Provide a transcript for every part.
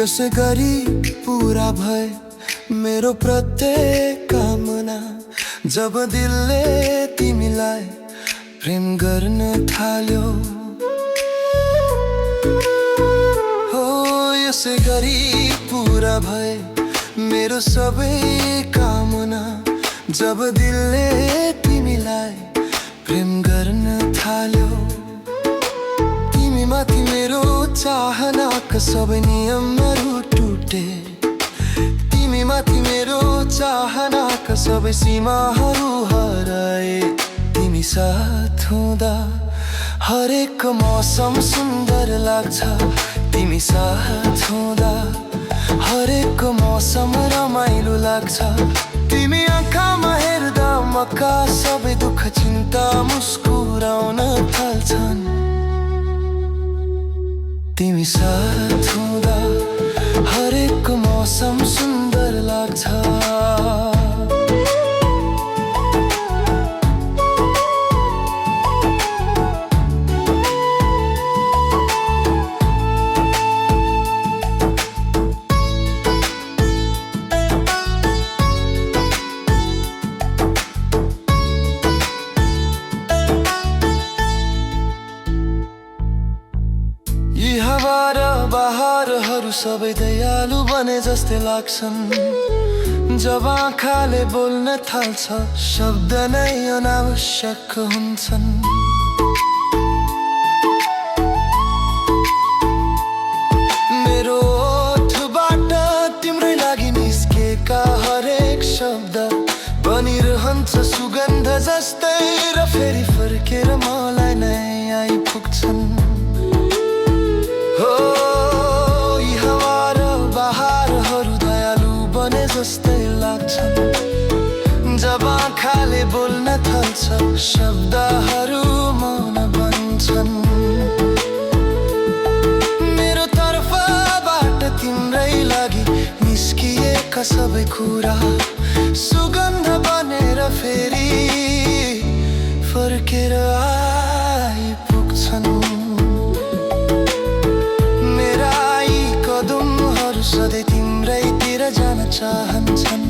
यसै गरी पूरा भए मेरो प्रत्येक कामना जब दिलले तिमीलाई प्रेम गर्न थाल्यो। हो यसै गरी पूरा भए मेरो सबै कामना जब दिलले तिमीलाई प्रेम गर्न थाल्यो। तिमी माथि मेरो चाहनाका सबै नियमहरू टुटे, तिमी माथि मेरो चाहनाका सबै सीमाहरू हराए। तिमी साथ हुँदा हरेक मौसम सुन्दर लाग्छ, तिमी साथ हुँदा हरेक मौसम रमाइलो लाग्छ। तिमी आँखामा हेर्दा मका सबै दुःख चिन्ता मुस्कुराउन थाल्छन्। तिमी साथ हुँदा हरेक मौसम सुन्दर लाग्छ। यी हावा र बहारहरू सबै दयालु बने जस्तै लाग्छन्। जब आँखाले बोल्न थाल्छ शब्द नै अनावश्यक हुन्छन्। मेरो ओठबाट तिम्रै लागि निस्केका हरेक शब्द बनिरहन्छ सुगन्ध जस्तै र फेरि फर्केर मलाई नै आइपुग्छन्। हो यी हावा र बहारहरू दयालु बने जस्तै लाग्छन्। जब आँखाले बोल्न थाल्छ शब्दहरू मौन बन्छन्। मेरो तर्फबाट तिम्रै लागि निस्किएका सबै कुरा सुगन्ध बनेर फेरि फर्केर आइपुग्छन्। सधैँ तिम्रैतिर जान चाहन्छन्।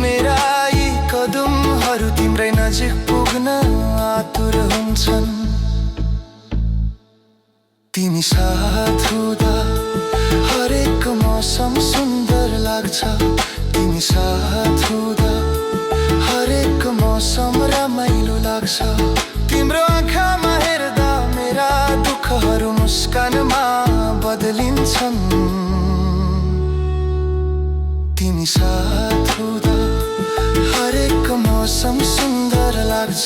मेरा यी कदमहरू तिम्रै नजिक पुग्न आतुर हुन्छन्। तिमी साथ हुँदा हरेक मौसम सुन्दर लाग्छ, तिमी साथ हुँदा हरेक मौसम रमाइलो लाग्छ। तिम्रो आँखामा हेर्दा मेरा दुःखहरू मुस्कानमा बदलिन्छन्। तिमी साथ हुँदा हरेक मौसम सुन्दर लाग्छ।